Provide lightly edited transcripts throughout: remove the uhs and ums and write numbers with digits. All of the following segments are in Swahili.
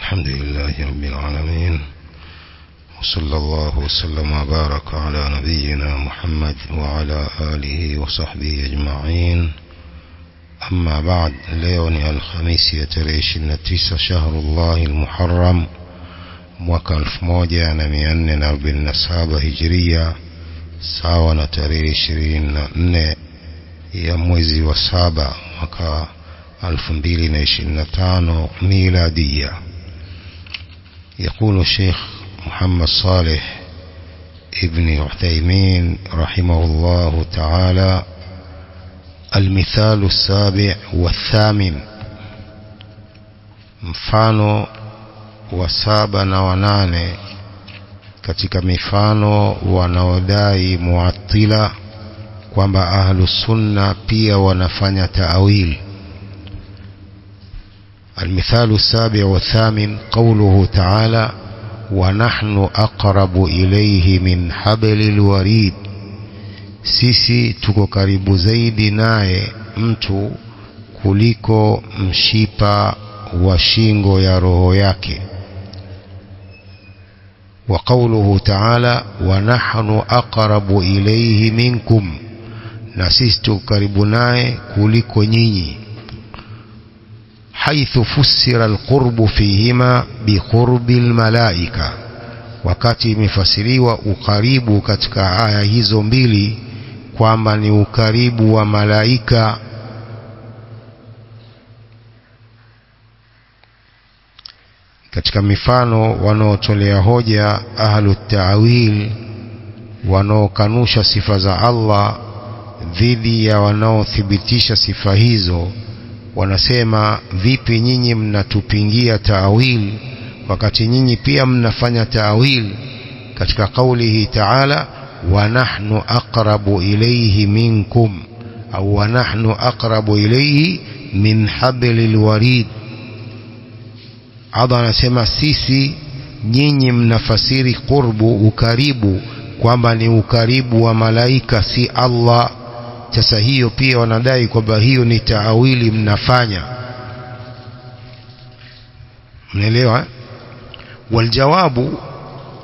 الحمد لله رب العالمين، وصلى الله وسلم وبارك على نبينا محمد وعلى آله وصحبه أجمعين. أما بعد، ليوني الخميس يتري 29 شهر الله المحرم mwaka 1447 hijiria, sawa na tarehe 24 ya mwezi wa 7 mwaka 2025 ميلادية. يقول الشيخ محمد صالح ابن عثيمين رحمه الله تعالى: المثال السابع والثامن، mfano wa 7 na wa 8 katika mifano wanaodai muattila kwamba ahlus sunna pia wanafanya ta'wil. المثال السابع والثامن قوله تعالى: ونحن أقرب إليه من حبل الوريد، sisi tuko karibu zaidi naye mtu kuliko mshipa wa shingo ya roho yake. وقوله تعالى: ونحن أقرب إليه منكم، na sisi tuko karibu naye kuliko nyinyi. حيث فسر القرب فيهما بقرب الملائكة، wakati imefasiriwa ukaribu katika aya hizo mbili kwamba ni ukaribu wa malaika. Katika mifano wanaotolea hoja ahlut ta'wil, wanaokanusha sifa za Allah dhidi ya wanaothibitisha sifa hizo, wanasema vipi nyinyi mnatupingia ta'wil wakati nyinyi pia mnafanya ta'wil? Katika kaulihi ta'ala: wa nahnu aqrabu ilayhi minkum, au wa nahnu aqrabu ilayhi min hablil warid. Allah anasema sisi, nyinyi mnafasiri qurbu, ukaribu, kwamba ni ukaribu wa malaika, si Allah. Sasa hiyo pia wanadai kwamba hiyo ni taawili mnafanya. Mnaelewa? Waljawabu,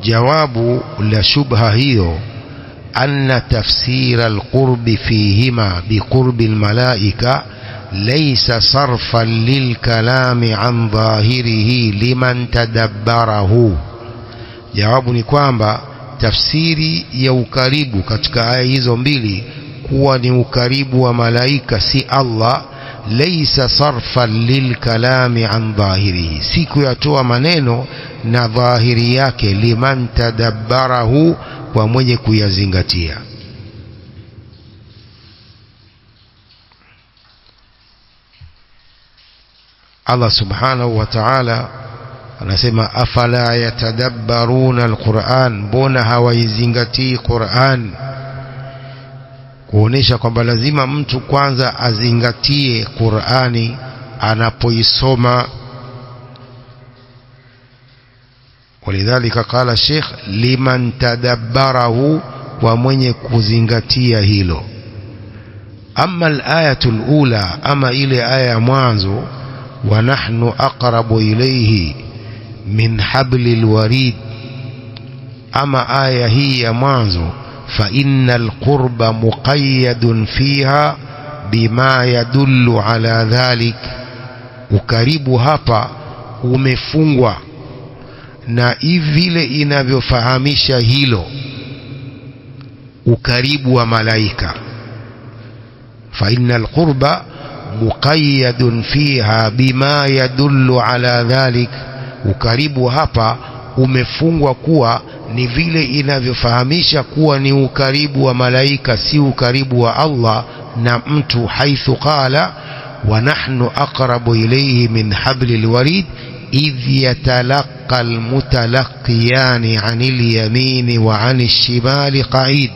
jawabu la shubha hiyo, anna tafsira alqurbi fihima biqurbi almalaika laysa sarfan lilkalami an dhahirihi liman tadabbarahu. Jawabu ni kwamba tafsiri ya ukaribu katika aya hizo mbili kuwa ni ukaribu wa malaika, si Allah, laysa sarfan lilkalami an dhahirihi, si kuyatoa maneno na dhahiri yake, liman tadabbarahu, kwa mwenye kuyazingatia. Allah subhanahu wa ta'ala anasema: afala yatadabbaruna alquran, mbona hawaizingatii Qur'an? Kuonesha kwamba lazima mtu kwanza azingatie Qur'ani anapoisoma. Walidhalika qala Sheikh: liman tadabbarahu, wa mwenye kuzingatia hilo. Amma al-ayatul ula, ama ile aya ya mwanzo, wa nahnu aqrabu ilayhi min hablil warid, ama aya hii ya mwanzo, fa innal qurba muqayyadun fiha bima yadullu ala dhalik, ukaribu hapa umefungwa na vile inavyofahamisha hilo, ukaribu wa malaika. Fa innal qurba muqayyadun fiha bima yadullu ala dhalik, ukaribu hapa umefungwa kuwa ni vile inavyofahamisha kuwa ni ukaribu wa malaika, si ukaribu wa Allah na mtu. Haithu qala: wa nahnu aqrabu ilayhi min hablil warid idh yatalaqqa almutalaqiyani 'anil yamini wa 'anil shimali qa'id,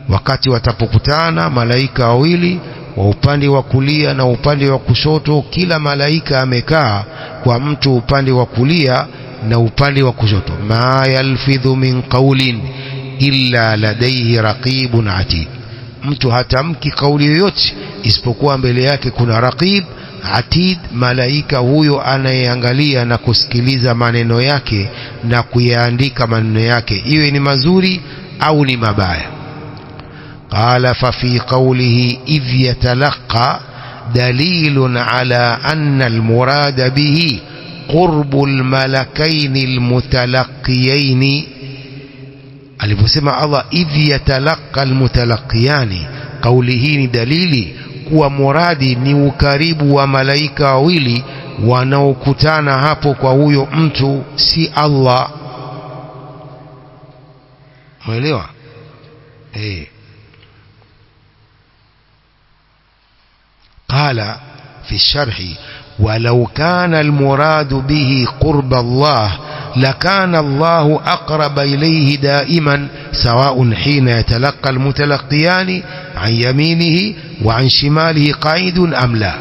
wakati watapokutana malaika wawili wa upande wa kulia na upande wa kushoto, kila malaika amekaa kwa mtu upande wa kulia na upande wa kushoto. Ma yalfidhu min qawlin illa ladayhi raqibun atid, mtu hatamki kauli yoyote isipokuwa mbele yake kuna raqib atid, malaika huyo anayeangalia na kusikiliza maneno yake na kuyaandika maneno yake, iwe ni mazuri au ni mabaya. Qala fa fi qawlihi idh yatalaqa dalilun ala anna almurada bihi qurbu almalakain almutalaqiyain. Aliposema Allah idh yatalaqa almutalaqiyani, kauli hii ni dalili kuwa muradi ni ukaribu wa malaika wawili wanaokutana hapo kwa huyo mtu, si Allah. Umeelewa? قال في الشرح ولو كان المراد به قرب الله لكان الله أقرب إليه دائما سواء حين يتلقى المتلقيان عن يمينه وعن شماله قاعد أم لا.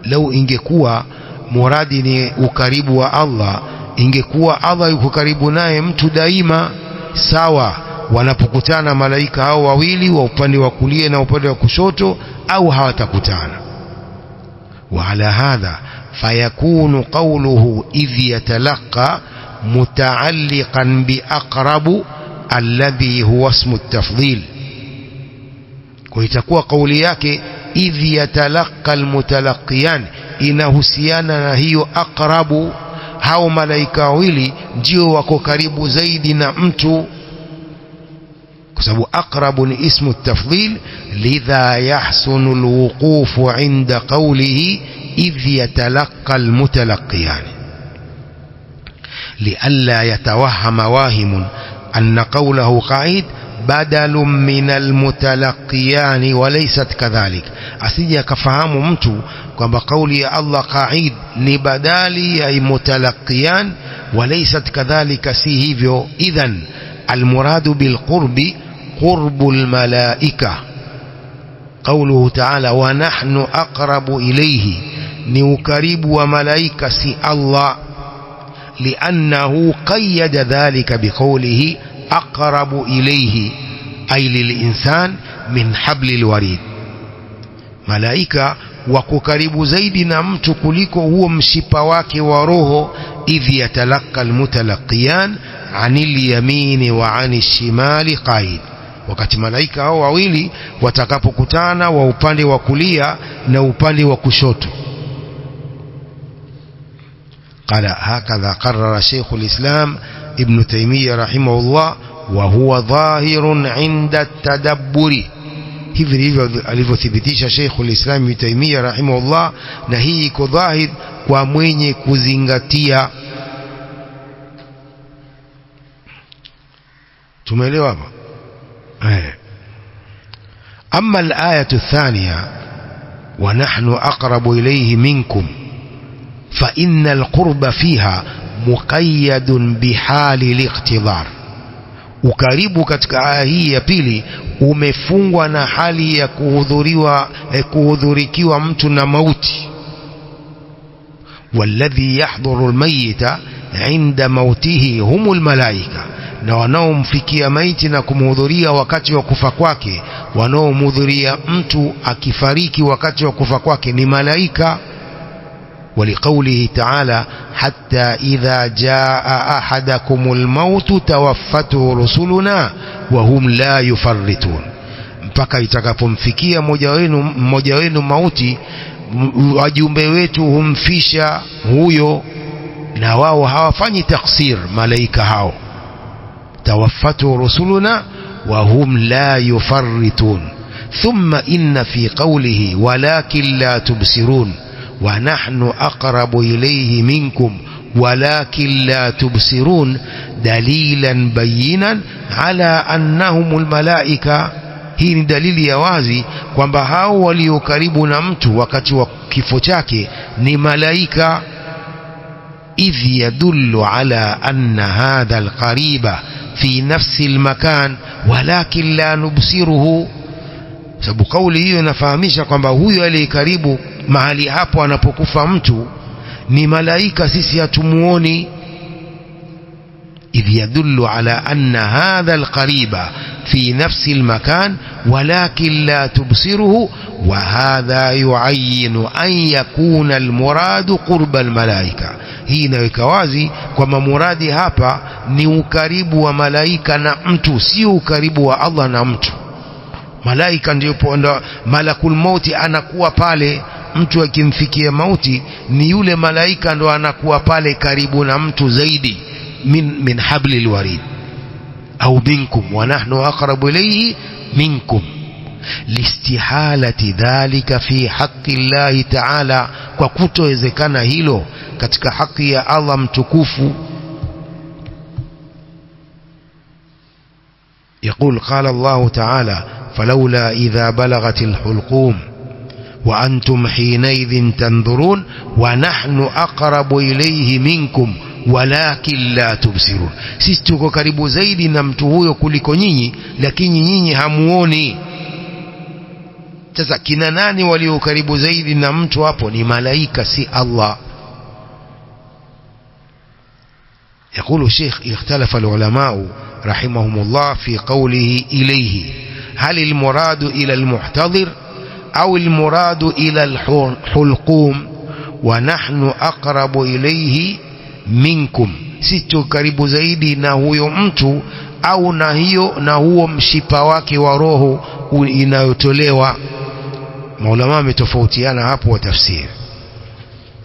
لو ingekuwa muradi ni ukaribu wa Allah, ingekuwa Allah yuko karibu naye mtu daima, sawa wanapokutana malaika hao wawili wa upande wa kulia na upande wa kushoto au hawatakutana. وعلى هذا فيكون قوله إذ يتلقى متعلقا بأقرب الذي هو اسم التفضيل. ويتكون قولي yake إذ يتلقى المتلقيان inahusiana na hiyo aqrabu, hao malaika wawili ndio wako karibu zaidi na mtu, kwa sababu aqrabu ni ismu tafdhil. Lidha yahsunu alwuqufu inda qawlihi idh yatalaqa almutalaqiyan lialla yatawahhama wahimun anna qawlahu qa'id badalun min almutalaqiyan wa laysat kadhalik. asije akafahamu mtu kwamba kauli ya Allah qa'id ni badali ya mutalaqiyan wa laysat kadhalika, si hivyo. idhan almuradu bilqurbi قرب الملائكة. قوله تعالى ونحن أقرب إليه نقرب وملائكة سي الله، لأنه قيد ذلك بقوله أقرب إليه أي للإنسان من حبل الوريد. ملائكة وكقرب زيد نمت كلكو هو مشيبواك وروه إذ يتلقى المتلقيان عن اليمين وعن الشمال قاعد. wakati malaika hao wawili watakapokutana wa upande wa kulia na upande wa kushoto. قال هكذا قرر شيخ الإسلام ابن تيمية رحمه الله وهو ظاهر عند التدبر. hivi ndivyo alivyothibitisha Sheikh al-Islam Ibn Taymiyyah rahimahullah, na hii iko dhahir kwa mwenye kuzingatia. tumeelewa hapa? أما الآية الثانية ونحن أقرب إليه منكم فإن القرب فيها مقيد بحال الاقتضار. ukaribu katika aya hii ya pili umefungwa na hali ya kuhudhurikiwa mtu na mauti. والذي يحضر الميت عند موته هم الملائكة, na wanaomfikia maiti na kumhudhuria wakati wa kufa kwake, wanaomhudhuria mtu akifariki wakati wa kufa kwake ni malaika. ولقوله تعالى حتى إذا جاء أحدكم الموت توفته رسلنا وهم لا يفرطون, mpaka itakapomfikia mmoja wenu mauti, wajumbe wetu humfisha huyo na wao hawafanyi taksir. malaika hao توفته رسلنا وهم لا يفرطون. ثم إن في قوله ولكن لا تبصرون ونحن أقرب إليه منكم ولكن لا تبصرون دليلا بينا على أنهم الملائكة. hii ni dalili ya wazi kwamba hao walio karibu na mtu wakati wa kifo chake ni malaika. إذ يدل على أن هذا القريب في نفس المكان ولكن لا نبصره. sababu kauli hiyo inafahamisha kwamba huyo aliye karibu mahali hapo anapokufa mtu ni malaika, sisi hatumuoni. إذ يدل على أن هذا القريب في نفس المكان ولكن لا تبصره وهذا يعين أن يكون المراد قرب الملائكة. hii inaweka wazi kwamba muradi hapa ni ukaribu wa malaika na mtu, si ukaribu wa Allah na mtu. Malaika ndio malakul mauti anakuwa pale, mtu akimfikia mauti ni yule malaika ndo anakuwa pale karibu na mtu zaidi min hablil warid au minkum wa nahnu aqrabu ilayhi minkum listihalati dhalika fi haqqi Allah ta'ala, kwa kutowezekana hilo katika haki ya Allah mtukufu. يقول قال الله تعالى فلولا إذا بلغت الحلقوم وأنتم حينئذ تنظرون ونحن أقرب إليه منكم ولكن لا تبصرون. sisi tuko karibu zaidi na mtu huyo kuliko nyinyi, lakini nyinyi hamuoni. Sasa kina nani walio karibu zaidi na mtu hapo? Ni malaika, si Allah. يقول الشيخ اختلف العلماء رحمهم الله في قوله إليه، هل المراد إلى المحتضر أو المراد إلى الحلقوم ونحن أقرب إليه منكم. sisi karibu zaidi na huyo mtu au na huo mshipa wake wa roho inayotolewa. maulama wametofautiana hapo wa tafsiri.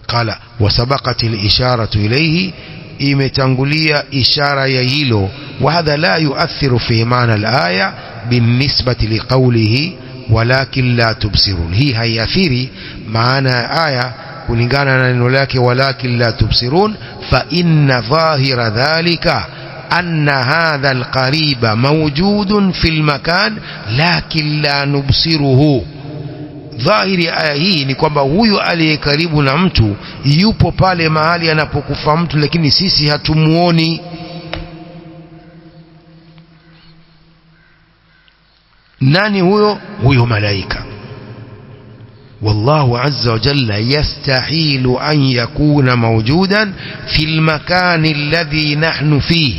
qala wasabaqatil isharatu ilayhi, imetangulia ishara ya hilo. wa hadha la yuathiru fi maana al-aya binisbati liqawlihi walakin la tubsirun. hii haiathiri maana ya aya kulingana na neno lake walakin la tubsirun, fa inna dhahira dhalika anna hadha alqariba mawjudun fil makan lakin la nubsiruhu. dhahiri aya hii ni kwamba huyu aliye karibu na mtu yupo pale mahali anapokufa mtu, lakini sisi hatumuoni. nani huyo? huyo malaika. والله عز وجل يستحيل أن يكون موجودا في المكان الذي نحن فيه.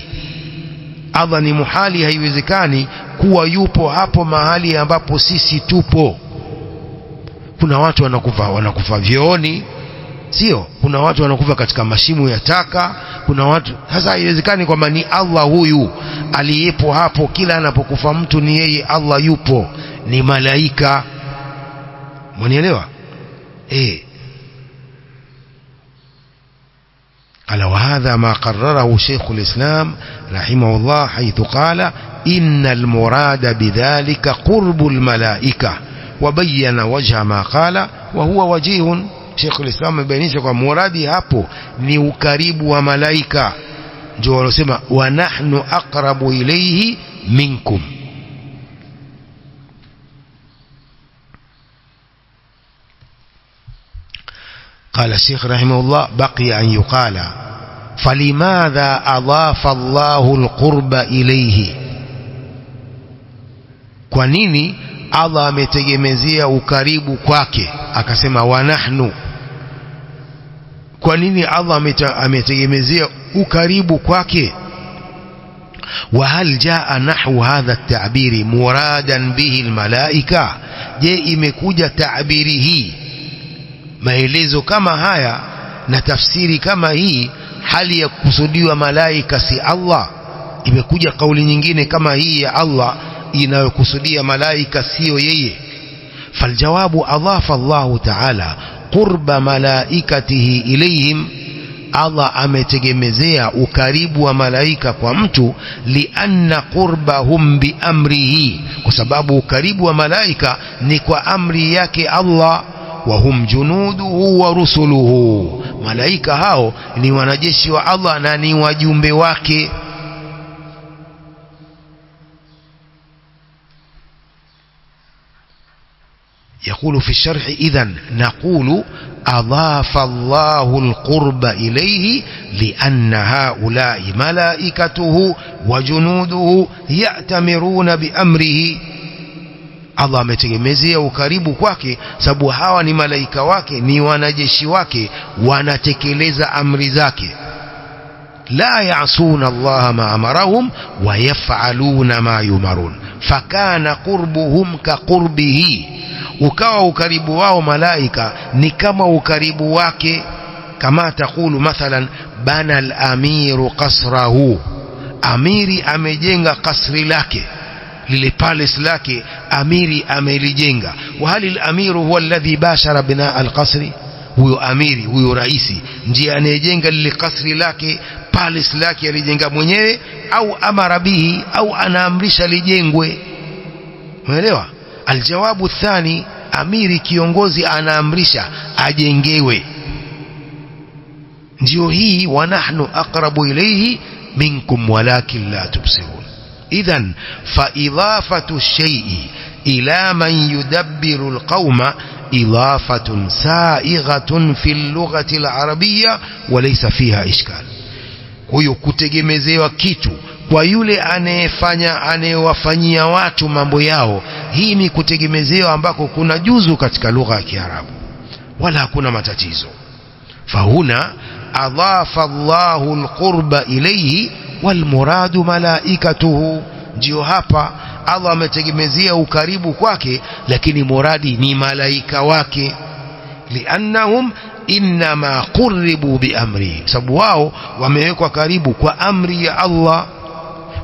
أظن محالي haiwezekani kuwa yupo hapo mahali ambapo sisi tupo. kuna watu wanakufa vyooni, sio? kuna watu wanakufa katika mashimo ya taka, kuna watu. Sasa haiwezekani kwamba ni Allah huyu aliyepo hapo kila anapokufa mtu ni yeye Allah yupo, ni malaika. mwanielewa? قال وهذا ما قرره شيخ الإسلام رحمه الله حيث قال إن المراد بذلك قرب الملائكة وبين وجه ما قال وهو وجيه. شيخ الإسلام يبينيش kwa muradi hapo ni ukaribu wa malaika, ndio wanasema wa nahnu aqrabu ilayhi minkum. قال الشيخ رحمه الله بقي أن يقال فلماذا أضاف الله القرب إليه. kwa nini Allah ametegemezea ukaribu kwake akasema wa nahnu? kwa nini Allah ametegemezea ukaribu kwake? وهل جاء نحو هذا التعبير مرادا به الملائكة؟ je imekuja تعبيره hii, maelezo kama haya na tafsiri kama hii hali ya kusudiwa malaika si Allah? imekuja kauli nyingine kama hii ya Allah inayokusudia malaika sio yeye? faljawabu adhafa Allah ta'ala qurba malaikatihi ilayhim. Allah ametegemezea ukaribu wa malaika kwa mtu, lianna qurbahum biamrihi, kwa sababu ukaribu wa malaika ni kwa amri yake Allah. وهم جنوده ورسله، ملائكة هاو ni wanajeshi wa Allah na ni wajumbe wake. يقول في الشرح إذن نقول أضاف الله القرب إليه لأن هؤلاء ملائكته وجنوده يأتمرون بأمره. Allah ametegemezea ukaribu kwake sababu hawa ni malaika wake, ni wanajeshi wake, wanatekeleza amri zake. la ya'suna Allah ma amarahum wa yaf'aluna ma yumarun, fakana qurbuhum ka qurbihi, ukawa ukaribu wao malaika ni kama ukaribu wake. Kama takulu mathalan bana al-amiru qasrahu, amiri amejenga kasri lake, lile palace lake amiri amelijenga. Wa hal al-amiru huwa alladhi bashara binaa al-qasri? Huyo amiri, huyo raisi ndiye anayejenga lile kasri lake, palace lake alijenga mwenyewe, au amara bihi, au anaamrisha lijengwe? Umeelewa? Aljawabu thani, amiri kiongozi anaamrisha ajengewe. ndio hii, wa nahnu aqrabu ilayhi minkum walakin la tubsirun. idhan fa idafatu shay'i ila man yudabbiru alqawma idafatun saighatun fi al-lughati al-arabiyya wa laysa fiha ishkal. huyo kutegemezewa kitu kwa yule anayewafanyia watu mambo yao, hii ni kutegemezewa ambako kuna juzu katika lugha ya Kiarabu, wala hakuna matatizo. fahuna adhafa Allahu alqurba ilayhi walmuradu malaikatuhu. ndio hapa Allah ametegemezea ukaribu kwake, lakini muradi ni malaika wake. liannahum inma qurribu biamri, sababu wao wamewekwa karibu kwa amri ya Allah.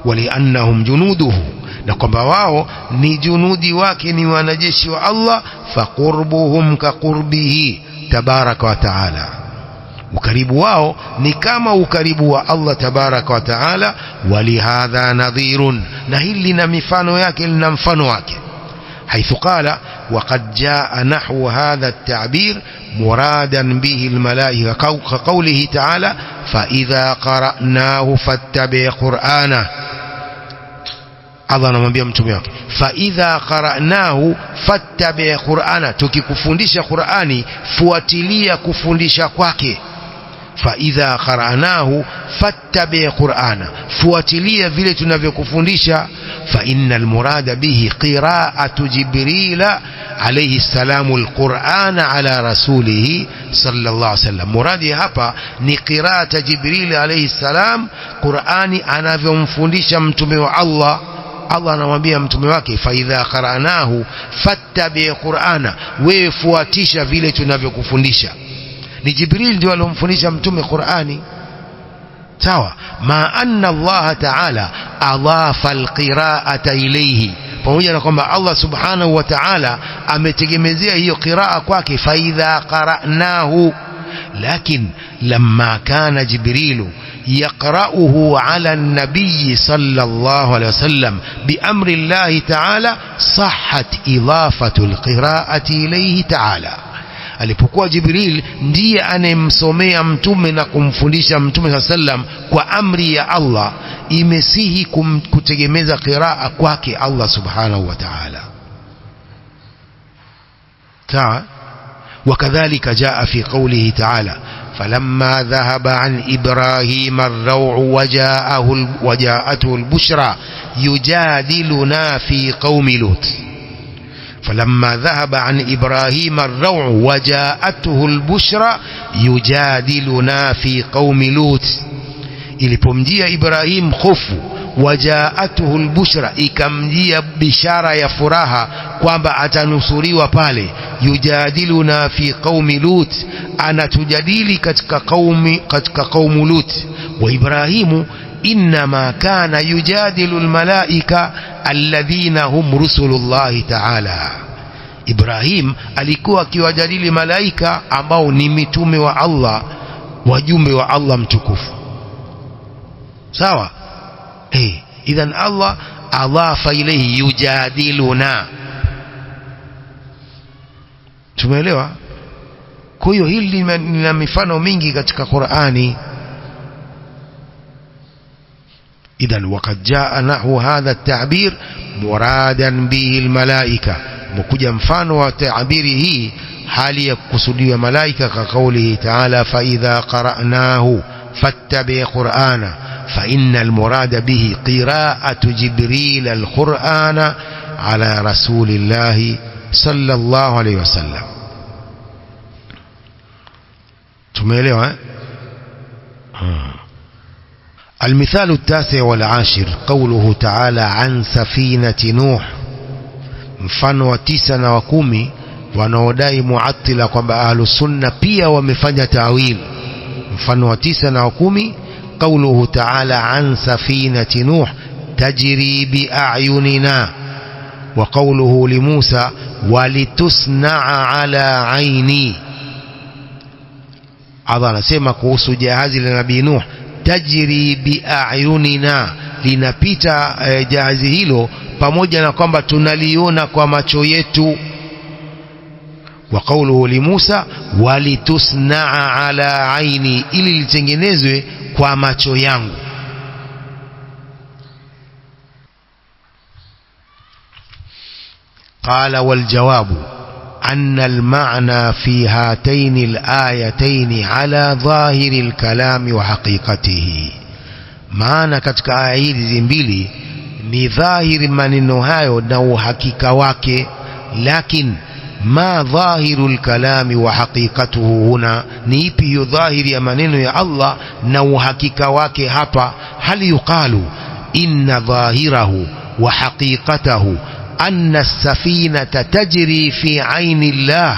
waliannahum junuduhu, na kwamba wao ni junudi wake, ni wanajeshi wa Allah. faqurbuhum ka qurbihi tabaraka wa taala, ukaribu wao ni kama ukaribu wa Allah tabaraka wa taala. walihadha nadhirun, na hili lina mifano yake, lina mfano wake. حيث قال وقد جاء نحو هذا التعبير مرادا به الملائكة كقوله تعالى فإذا قرأناه فاتبع قرآنه. Allah anamwambia mtume wake فإذا قرأناه فاتبع قرآنه, tukikufundisha Qur'ani fuatilia kufundisha kwake. فإذا قرأناه فاتبع قرآنه, fuatilia vile tunavyokufundisha. فإن المراد به قراءة جبريل عليه السلام القرآن على رسوله صلى الله عليه وسلم. مرادي hapa ni قراءة جبريل عليه السلام قرآني anavyomfundisha mtume wa Allah. Allah anamwambia mtume wake فإذا قرأناه فاتبع قرآنه, wewe fuatisha vile tunavyokufundisha. ni Jibril ndio alomfundisha mtume Qur'ani, sawa. ma anna Allah ta'ala adhafa alqira'ata ilayhi, pamoja na kwamba Allah subhanahu wa ta'ala ametegemezea hiyo qiraa kwake fa idha qara'nahu, lakin lamma kana Jibrilu يقرأه على النبي صلى الله عليه وسلم بأمر الله تعالى صحت إضافة القراءة إليه تعالى. alipokuwa Jibril ndiye anemsomea mtume na kumfundisha mtume sallam kwa amri ya Allah, imesihi kutegemeza qiraa kwake Allah subhanahu wa ta'ala. sawa. وكذلك جاء في قوله تعالى فلما ذهب عن إبراهيم الروع وجاءته البشرى يجادلنا في قوم لوط. فلما ذهب عن إبراهيم الروع وجاءته البشرى يجادلنا في قوم لوط, ilipomjia Ibrahim hofu, wajaatuhu albushra, ikamjia bishara ya furaha kwamba atanusuriwa pale. yujadiluna fi qaumi lut, anatujadili katika qaumu lut. wa Ibrahimu inma kana yujadilu almalaika alladhina hum rusulullahi ta'ala. Ibrahim alikuwa akiwajadili malaika ambao ni mitume wa Allah, wajumbe wa Allah mtukufu, sawa. idhan Allah adhafa ilayhi yujadiluna. tumeelewa? kwa hiyo hili lina mifano mingi katika Qur'ani. idhan waqad jaa nahu hadha at-ta'bir muradan bihi al-malaika, mkuja mfano wa ta'biri hii hali ya kusudiwa malaika, kwa kauli ta'ala fa idha qara'nahu fattabi' qur'ana. فإن المراد به قراءة جبريل القرآن على رسول الله صلى الله عليه وسلم. tumeelewa المثال التاسع والعاشر قوله تعالى عن سفينة نوح. mfano wa 9 na wa 10 wanaodai muattila kwamba ahlus sunna pia wamefanya ta'wil. mfano wa 9 na wa 10 قوله تعالى عن سفينة نوح تجري بأعيننا، وقوله لموسى ولتصنع على عيني. Allah anasema kuhusu jahazi la nabii Nuh, tajri bi'ayunina, linapita jahazi hilo pamoja na kwamba tunaliona kwa macho yetu. Wa qawluhu li Musa walitusna'a ala aini, ili litengenezwe kwa macho yangu. قال والجواب أن المعنى في هاتين الآيتين على ظاهر الكلام وحقيقته. معنى katika aya hizi mbili ni dhahiri maneno hayo na uhakika wake, lakin ma dhahiru alkalami wa haqiqatuhu huna, ni ipi hiyo dhahiri ya maneno ya Allah na uhakika wake hapa? hal yuqalu inna dhahirahu wa haqiqatahu anna as-safinata tajri fi aini Allah?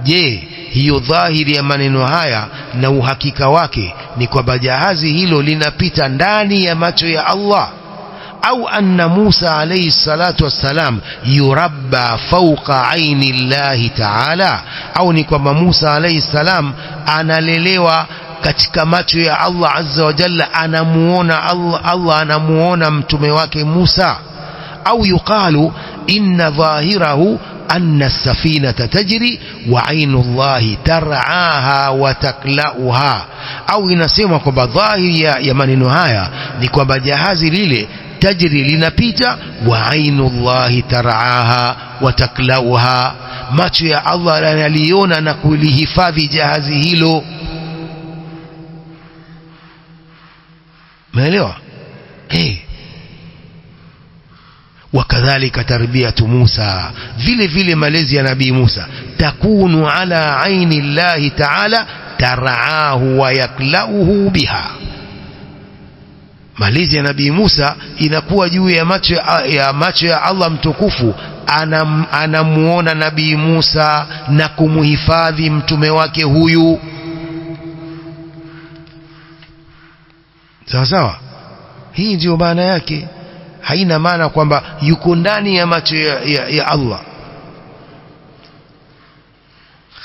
Je, hiyo dhahiri ya maneno haya na uhakika wake ni kwamba jahazi hilo linapita ndani ya macho ya Allah? au anna Musa alayhi salatu wassalam yurabba fawqa aini Allah ta'ala, au ni kwamba Musa alayhi salam analelewa katika macho ya Allah azza wa jalla, anamuona Allah anamuona mtume wake Musa? au yuqalu inna dhahirahu anna as-safinata tajri wa ainu Allah tar'aha wa taklauha, au inasema kwamba dhahiri ya maneno haya ni kwamba jahazi lile tajri linapita, wa ainu Allah tar'aha wa taklauha, macho ya Allah yanaliona na kulihifadhi jahazi hilo. umeelewa? وكذلك تربية موسى، vile vile malezi ya nabii Musa, takunu ala aini Allah ta'ala tar'ahu wa yaklauhu biha. malezi ya nabii Musa inakuwa juu ya macho ya Allah mtukufu, anamuona nabii Musa na kumuhifadhi mtume wake huyu. sawa sawa, hii ndio maana yake. haina maana kwamba yuko ndani ya macho ya Allah.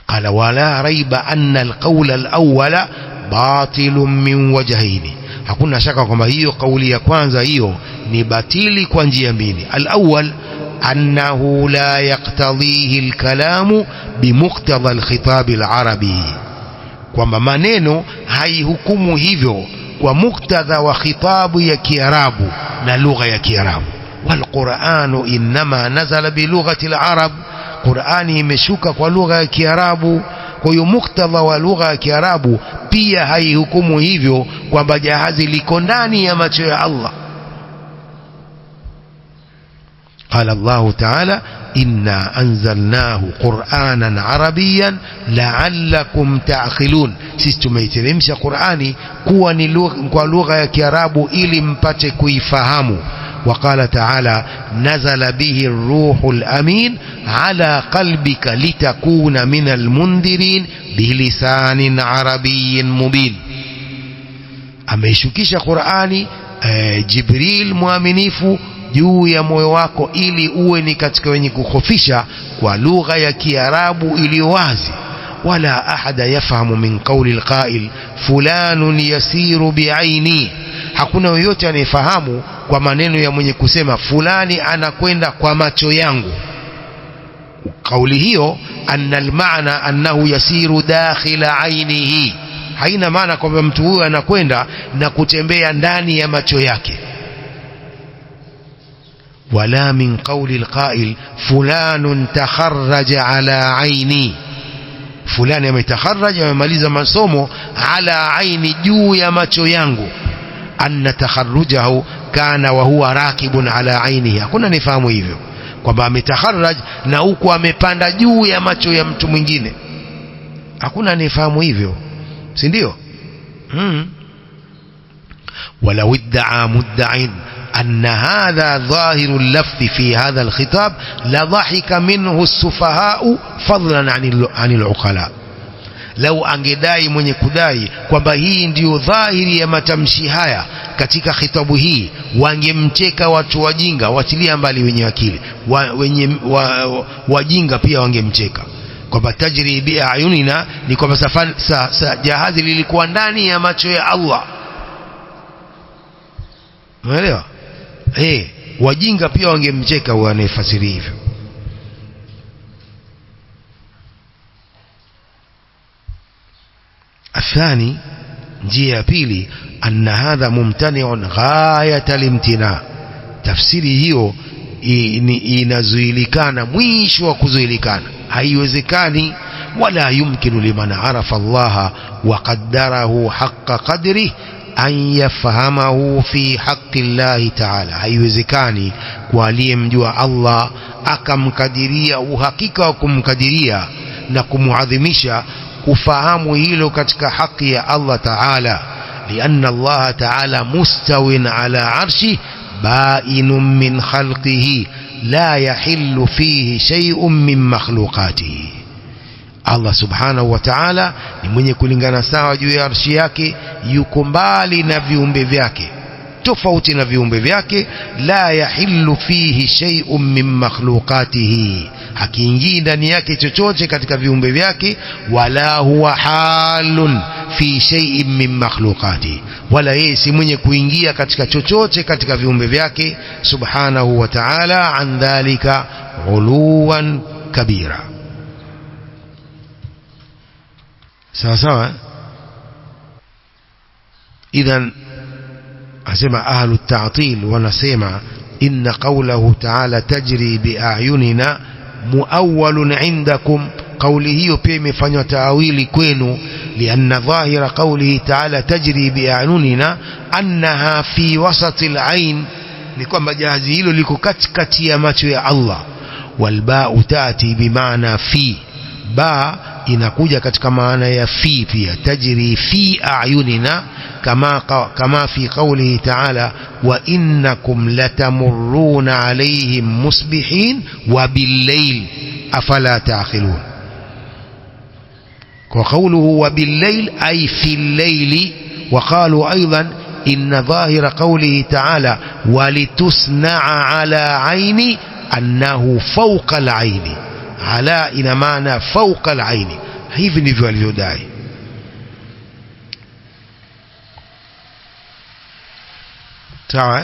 qala wala raiba anna alqawla alawwala batilun min wajhaini, hakuna shaka kwamba hiyo kauli ya kwanza hiyo ni batili kwa njia mbili. alawwal annahu la yaqtadhihi alkalamu bimuqtada alkhitab alarabi, kwamba maneno haihukumu hivyo kwa muktadha wa khitabu ya Kiarabu na lugha ya Kiarabu. walquranu inma nazala bilughati alarab, Qur'ani imeshuka kwa lugha ya Kiarabu. kwa hiyo muktadha wa lugha ya Kiarabu pia haihukumu hivyo kwamba jahazi liko ndani ya macho ya Allah. قال الله تعالى إنا أنزلناه قرآنا عربيا لعلكم تعقلون, sisi tumeiteremsha Qur'ani kuwa ni kwa lugha ya Kiarabu ili mpate kuifahamu. وقال تعالى نزل به الروح الأمين على قلبك لتكون من المنذرين بلسان عربي مبين. ameishukisha Qur'ani Jibril muaminifu juu ya moyo wako ili uwe ni katika wenye kukhofisha kwa lugha ya Kiarabu iliyo wazi. wala ahada yafahamu min qawli alqa'il fulanun yasiru bi'aini, hakuna yoyote anayefahamu kwa maneno ya mwenye kusema fulani anakwenda kwa macho yangu. kauli hiyo anna almaana annahu yasiru dakhila ainihi, haina maana kwamba mtu huyo anakwenda na kutembea ndani ya macho yake. wala min qawli alqa'il fulanun takharraja ala aini, fulani ametakharraja, amemaliza masomo, ala aini, juu ya macho yangu. anna takharrujahu kana wa huwa rakibun ala ainihi, hakuna nifahamu hivyo kwamba ametakharraj na huku amepanda juu ya macho ya mtu mwingine, hakuna nifahamu hivyo, si ndio? ولو ادعى مدع أن هذا ظاهر اللفظ في هذا الخطاب لضحك منه السفهاء فضلا عن العقلاء. لو angedai mwenye kudai kwamba hii ndiyo dhahiri ya matamshi haya katika khitabu hii, wangemcheka watu wajinga, watilia mbali wenye akili, wajinga pia wangemcheka. Kwamba tajri bi ayunina ni kwamba jahazi lilikuwa ndani ya macho ya Allah. Unaelewa? Wajinga pia wangemcheka wanayefasiri hivyo. الثاني njia ya pili, anna hadha mumtani'un ghayat al-imtina'. Tafsiri hiyo inazuilikana mwisho wa kuzuilikana, haiwezekani. Wala yumkinu liman arafa Allah wa qaddarahu haqqa qadrihi an yafhamahu fi haqqi Allah ta'ala. Haiwezekani kwa aliyemjua Allah akamkadiria uhakika wa kumkadiria na kumuadhimisha kufahamu hilo katika haki ya Allah Ta'ala. Lianna Allah Ta'ala mustawin ala arshi bainun min khalqihi la yahillu fihi shay'un min makhluqatihi. Allah Subhanahu wa Ta'ala ni mwenye kulingana sawa juu ya arshi yake, yuko mbali na viumbe vyake, tofauti na viumbe vyake. La yahillu fihi shay'un min makhluqatihi, hakiingii ndani yake chochote katika viumbe vyake. Wala huwa halun fi shay'in min makhluqatihi, wala yeye si mwenye kuingia katika chochote katika viumbe vyake Subhanahu wa Ta'ala. An dhalika uluwan kabira. sawa sawa. Idhan asema ahlu at-ta'til wanasema inna qawlahu ta'ala tajri bi'ayunina muawwalun 'indakum. Kauli hiyo pia imefanywa taawili kwenu, lianna dhahira qawlihi ta'ala tajri bi'ayunina annaha fi wasati al-'ain, ni kwamba jahazi hilo liko katikati ya macho ya Allah. Walba'u ta'ti bimaana fi, ba inakuja katika maana ya fi pia. Tajri fi a'yunina kama fi qawlihi ta'ala wa innakum latamurruna alayhim musbihin wa bil-layl afala ta'qilun. وقوله وبالليل أي في الليل. وقالوا أيضا إن ظاهر قوله تعالى ولتصنع على عيني أنه فوق العين. على إن معنى فوق العين. hivi ndivyo alivyodai. Sawa.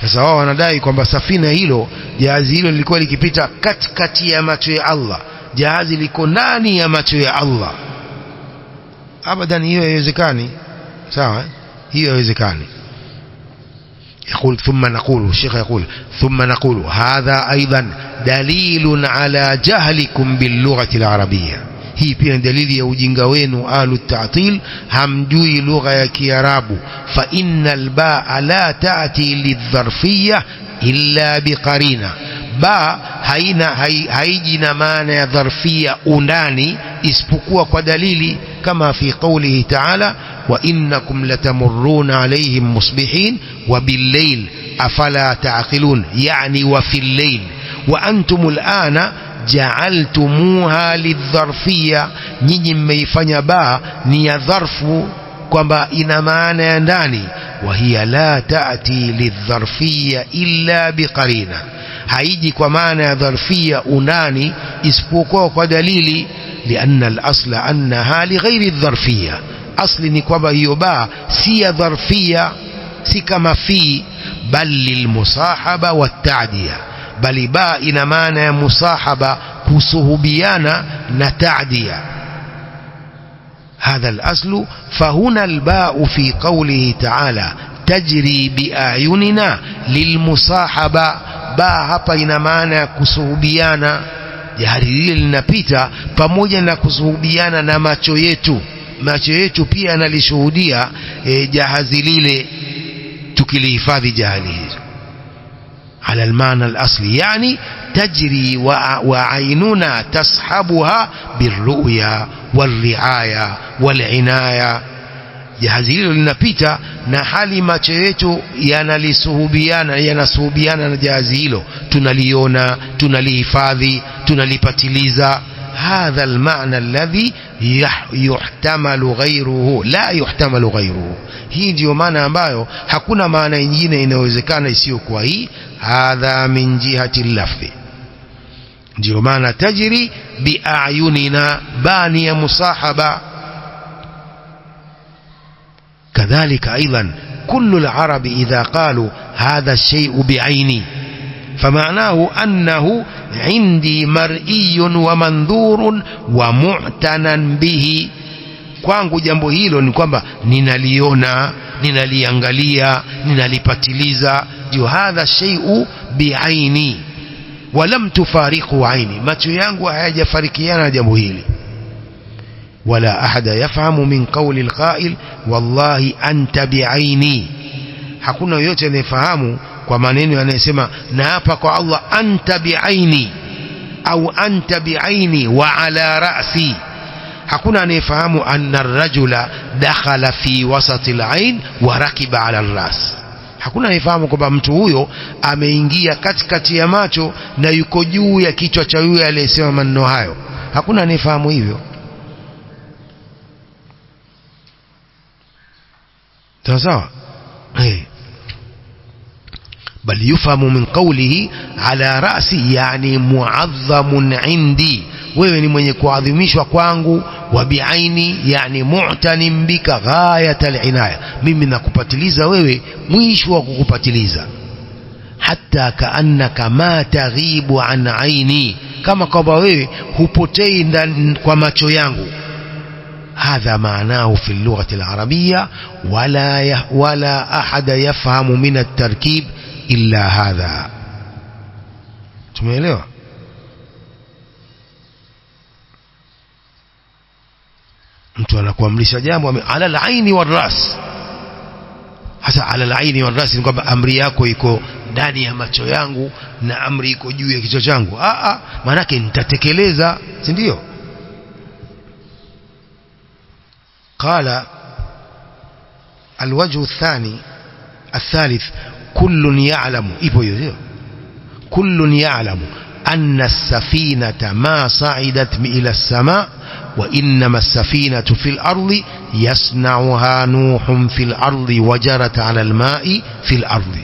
Sasa wao wanadai kwamba safina hilo, jahazi hilo lilikuwa likipita katikati ya macho ya Allah, jahazi liko ndani ya macho ya Allah. Abadan, hiyo haiwezekani. Sawa, hiyo haiwezekani. يقول ثم نقول، الشيخ يقول ثم نقول هذا أيضا دليل على جهلكم باللغة العربية. hii pia ni dalili ya ujinga wenu ahlu at-ta'til, hamjui lugha ya Kiarabu. Fa innal ba'a la ta'ti lidharfiyya illa biqarina. Ba haiji na maana ya dharfia undani isipokuwa kwa dalili, kama fi qawlihi ta'ala wa innakum latamurruna alayhim musbihin wa bil-layl afala ta'qilun, yani wa fil layl. Wa antum al-ana ja'altumuha lidharfiyya, nyinyi mmeifanya ba ni ya dharfu kwamba ina maana ya ndani. Wa hiya la ta'ti lidharfiyya illa biqarina, haiji kwa maana ya dharfia undani isipokuwa kwa dalili. Lianna al-asla annaha li ghairi dharfia, asli ni kwamba hiyo ba si ya dharfia, si kama fi, bal lilmusahaba wat-ta'diya, bali ba ina maana ya musahaba, kusuhubiana na ta'diya. هذا الأصل. فهنا الباء في قوله تعالى تجري بأعيننا للمصاحبة. ba hapa ina maana ya kusuhubiana, jahari lile linapita pamoja na kusuhubiana na macho yetu. Macho yetu pia yanalishuhudia jahazi lile, tukilihifadhi jahali hizo ala almaana alasli, yani tajri wa aynuna tashabuha birru'ya walri'aya walinaya. jahazi hilo linapita na hali macho yetu yanasuhubiana na jahazi hilo, tunaliona, tunalihifadhi, tunalipatiliza. hadha almaana alladhi yuhtamalu ghayruhu la yuhtamalu ghayruhu. Hii ndio maana ambayo hakuna maana nyingine inawezekana isiyokuwa hii. hadha min jihati lafzi, ndio maana tajri biayunina bani ya musahaba. كذلك أيضا كل العرب إذا قالوا هذا الشيء بعيني فمعناه أنه عندي مرئي ومنظور ومعتنا به. kwangu jambo hilo ni kwamba ninaliona, ninaliangalia, ninalipatiliza. ndio hadha shay'u bi'aini walam tufariqu aini, macho yangu hayajafarikiana jambo hili. ولا أحد يفهم من قول القائل والله أنت بعيني. hakuna yote anayefahamu kwa maneno yanayosema naapa kwa Allah anta bi'aini au anta bi'aini wa ala ra'si. hakuna anayefahamu anna ar-rajula dakhala fi wasati al-ain wa rakiba ala ar-ras. hakuna anayefahamu kwamba mtu huyo ameingia katikati ya macho na yuko juu ya kichwa cha yule aliyesema maneno hayo. hakuna anayefahamu hivyo. sawa. بل يفهم من قوله على رأسي يعني معظم عندي, wewe ni mwenye kuadhimishwa kwangu. wa bi'aini yani mu'tanim bika ghayat al-inaya, mimi nakupatiliza wewe mwisho wa kukupatiliza. hatta kaannaka ma taghibu an aini, kama kwamba wewe hupotei kwa macho yangu. هذا معناه في اللغة العربية ولا أحد يفهم من التركيب إلا هذا. tumeelewa؟ mtu anakuamrisha jambo ala al-aini wal-ras. hasa ala al-aini wal-ras ni kwamba amri yako iko ndani ya macho yangu na amri iko juu ya kichwa changu. maana yake nitatekeleza, si ndio? قال الوجه الثالث كل يعلم كل يعلم أن السفينة ما صعدت إلى السماء وإنما السفينة في الأرض يصنعها نوح في الأرض وجرت على الماء في الأرض.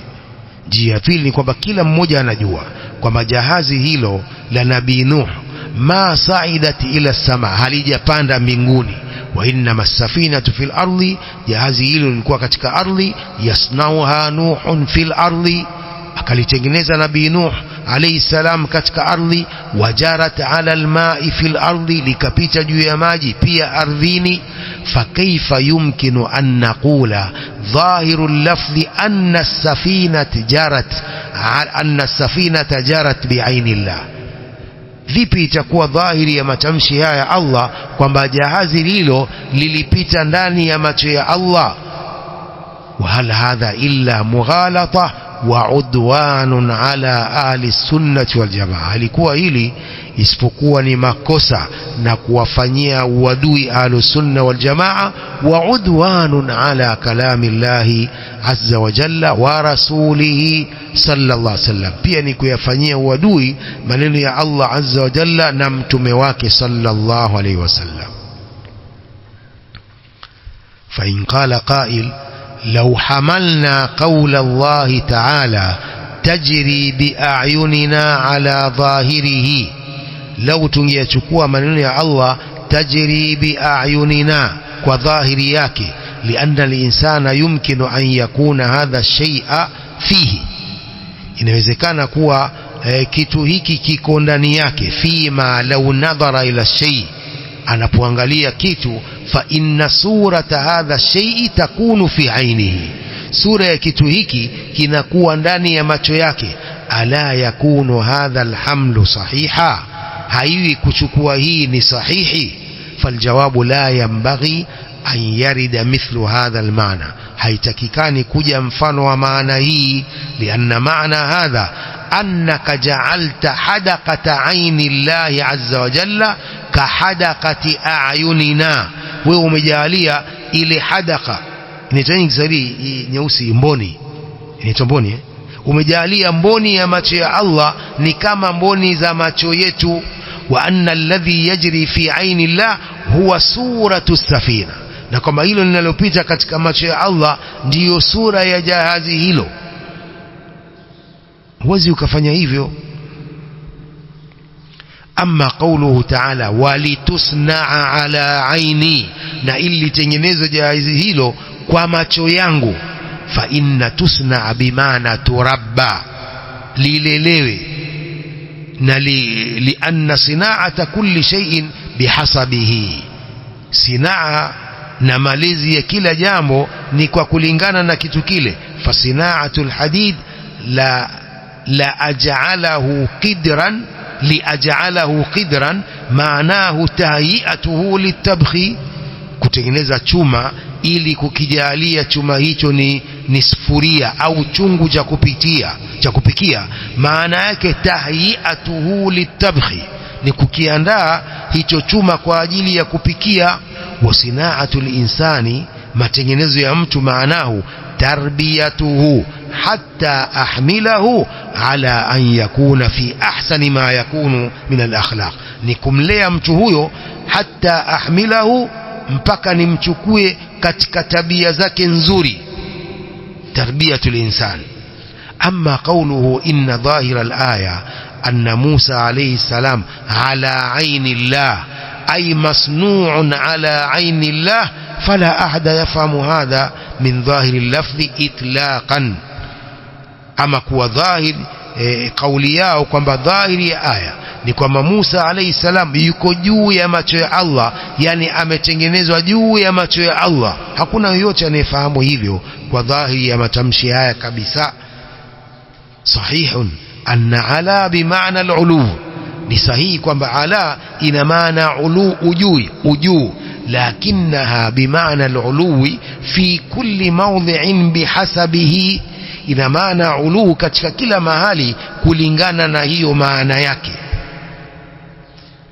jia pili ni kwamba kila mmoja anajua kwamba jahazi hilo la nabii Nuh ma sa'idat ila sama, halijapanda mbinguni. wa inma as-safinatu fil ardi, jahazi hilo lilikuwa katika ardhi. yasnauha Nuhun fil ardi, akalitengeneza nabii Nuh alayhi salam katika ardhi. wajarat ala al-ma'i fil ardi, likapita juu ya maji pia ardhini. fakaifa yumkinu an naqula dhahiru al-lafzi anna as-safinata jarat bi'aini Allah. vipi itakuwa dhahiri ya matamshi haya ya Allah kwamba jahazi hilo lilipita ndani ya macho ya Allah? wa hal hadha illa mughalata wa udwanun ala ahli sunnati wal jamaa. halikuwa hili isipokuwa ni makosa na kuwafanyia uadui ahli sunna wal jamaa, wa udwanun ala kalami llahi azza wa jalla wa rasulihi sallallahu alaihi wasallam, pia ni kuyafanyia uadui maneno ya Allah azza wa jalla na mtume wake sallallahu alaihi wasallam. fa in qala qa'il لو حملنا قول الله تعالى تجري بأعيننا على ظاهره, لو tungechukua maneno ya Allah تجري بأعيننا kwa dhahiri yake, لأن الإنسان يمكن أن يكون هذا الشيء فيه, inawezekana kuwa kitu hiki kiko ndani yake. fima law nadhara ila shay, anapoangalia kitu. fa inna surata hadha shay'i takunu fi ainihi, sura ya kitu hiki kinakuwa ndani ya macho yake. ala yakunu hadha alhamlu sahiha, haiwi kuchukua hii ni sahihi. faljawabu la yanbaghi an yarida mithlu hadha almaana, haitakikani kuja mfano wa maana hii. lianna maana hadha annaka ja'alta hadaqata aini llahi azza wa jalla ka hadaqati a'yunina, wewe umejalia ile hadaqa inaitwa Kiswahili nyeusi, mboni, inaitwa mboni. Umejalia mboni ya macho ya Allah ni kama mboni za macho yetu. Wa anna alladhi yajri fi aini Allah huwa suratu safina, na kwamba hilo linalopita katika macho ya Allah ndiyo sura ya jahazi hilo. Huwezi ukafanya hivyo. Amma qawluhu ta'ala walitusna'a ala aini, na ili tengenezwe jahazi hilo kwa macho yangu. Fa inna tusna'a bimaana turabba, lilelewe, na lianna sina'ata kulli shay'in bihasabihi. Sinaa na malezi ya kila jambo ni kwa kulingana na kitu kile. Fasina'atul hadid la aj'alahu qidran liaj'alahu qidran maanahu tahiatuhu litabkhi, kutengeneza chuma ili kukijalia chuma hicho ni sufuria au chungu cha kupikia, maana yake tahiatuhu litabkhi ni kukiandaa hicho chuma kwa ajili ya kupikia. Wasinaatul insani, matengenezo ya mtu, maanahu tarbiyatuhu hatta ahmilahu ala an yakuna fi ahsani ma yakunu min al-akhlaq, ni kumlea mtu huyo hatta ahmilahu, mpaka nimchukue katika tabia zake nzuri, tarbiyatul insan. Amma qawluhu inna dhahira al-aya anna Musa alayhi salam ala aini Allah ay masnu'un ala aini Allah, fala ahada yafahamu hadha min dhahiri al-lafzi itlaqan. Ama kuwa dhahir kauli yao kwamba dhahiri ya aya ni kwamba Musa alayhi salam yuko juu ya macho ya Allah, yani ametengenezwa juu ya macho ya Allah. Hakuna yoyote anayefahamu hivyo kwa dhahiri ya matamshi haya kabisa. Sahihun anna ala bimaana al-ulu, ni sahihi kwamba ala ina maana ulu, ujuu, lakinaha bimaana al-ulu fi kulli mawdhi'in bihasabihi, ina maana ulu katika kila mahali kulingana na hiyo maana yake.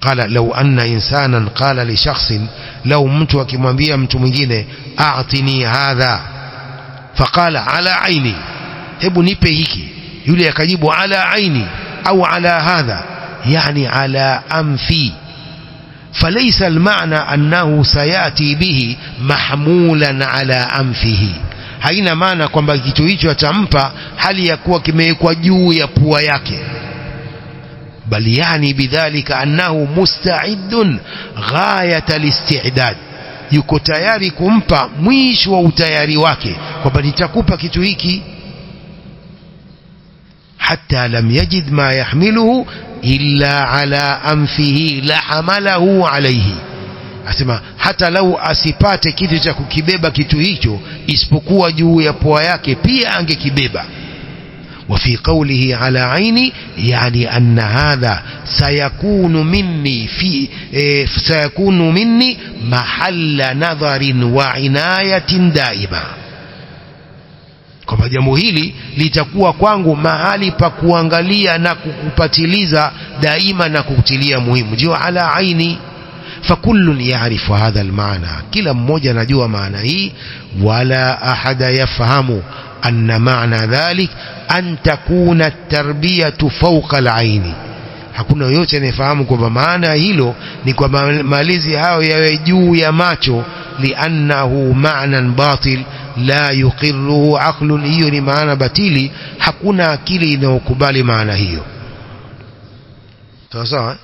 Qala law anna insanan qala li shakhsin, law mtu akimwambia mtu mwingine a'tini hadha faqala ala aini, hebu nipe hiki, yule akajibu ala aini au ala hadha, yani ala anfi, falaysa almaana annahu sayati bihi mahmulan ala anfihi, haina maana kwamba kitu hicho atampa hali ya kuwa kimewekwa juu ya pua yake. Bali yani bidhalika annahu musta'idun ghayat al-isti'dad, yuko tayari kumpa mwisho wa utayari wake, kwamba nitakupa kitu hiki. Hatta lam yajid ma yahmiluhu illa ala anfihi la hamalahu alayhi, asema hata lau asipate kitu cha kukibeba kitu hicho isipokuwa juu ya pua yake pia angekibeba. وفي قوله على عيني يعني أن هذا سيكون مني محل نظر وعناية دائمة، kwamba jambo hili litakuwa kwangu mahali pa kuangalia na kukupatiliza daima na kukutilia muhimu, ndio ala aini. فكل يعرف هذا المعنى، kila mmoja anajua maana hii. ولا أحد يفهم أن معنى ذلك أن تكون التربية فوق العين، hakuna yote anayefahamu kwamba maana hilo ni kwamba malezi hayo yawe juu ya macho. liannahu ma'nan batil la yuqirruhu aqlun, hiyo ni maana batili, hakuna akili inayokubali maana hiyo. sawa.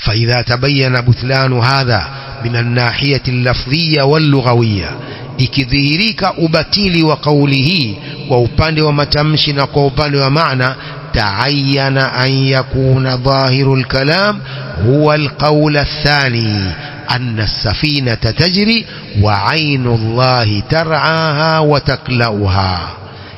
فإذا تبين بطلان هذا من الناحية اللفظية واللغوية، ikidhihirika ubatili wa kauli hii kwa upande wa matamshi na kwa upande wa maana, taayana an yakuna dhahiru al-kalam huwa al-qawl ath-thani anna as-safinata tajri wa aynu Allahi tar'aha wa taklauha.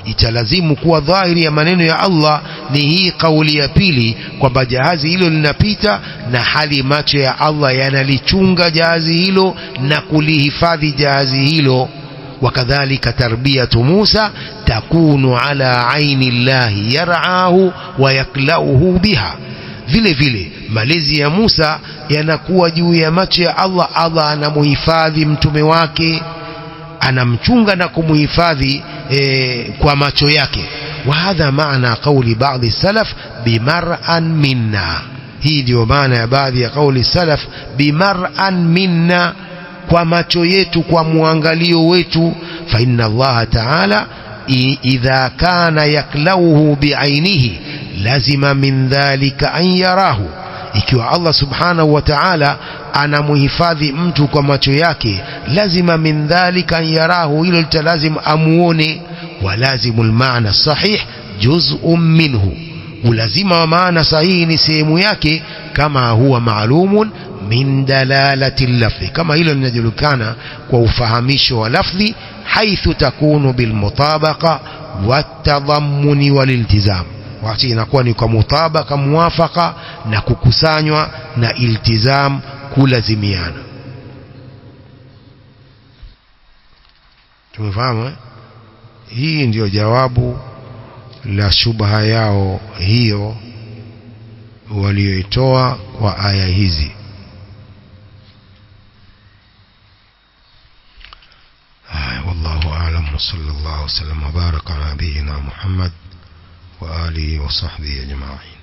Italazimu kuwa dhahiri ya maneno ya Allah ni hii kauli ya pili, kwamba jahazi hilo linapita na hali macho ya Allah yanalichunga jahazi hilo na kulihifadhi jahazi hilo. Wakadhalika tarbiyatu Musa takunu ala aini Allahi yar'ahu wa yaklauhu biha, vile vile malezi ya Musa yanakuwa juu ya macho ya Allah, Allah anamuhifadhi mtume wake anamchunga na kumuhifadhi kwa macho yake. Wa hadha maana kauli baadhi salaf bimar'an minna. Hii ndio maana ya baadhi ya kauli salaf bimar'an minna, kwa macho yetu, kwa muangalio wetu. Fa inna Allah ta'ala idha kana yaklauhu bi'ainihi lazima min dhalika an yarahu, ikiwa Allah subhanahu wa ta'ala anamuhifadhi mtu kwa macho yake, lazima min dhalika an yarahu, hilo litalazim amuone. Wa lazimul maana sahih juz'un minhu, ulazima wa maana sahihi ni sehemu yake, kama huwa maalumun min dalalati lafzi, kama hilo linajulikana kwa ufahamisho wa lafzi, haithu takunu bilmutabaqa watadhammuni waliltizam, wakati inakuwa ni kwa mutabaka, muwafaka na kukusanywa na iltizam, kulazimiana. Tumefahamu hii ndio jawabu la shubha yao hiyo walioitoa kwa aya hizi. والله أعلم، وصلى الله وسلم وبارك على نبينا محمد وآله وصحبه أجمعين.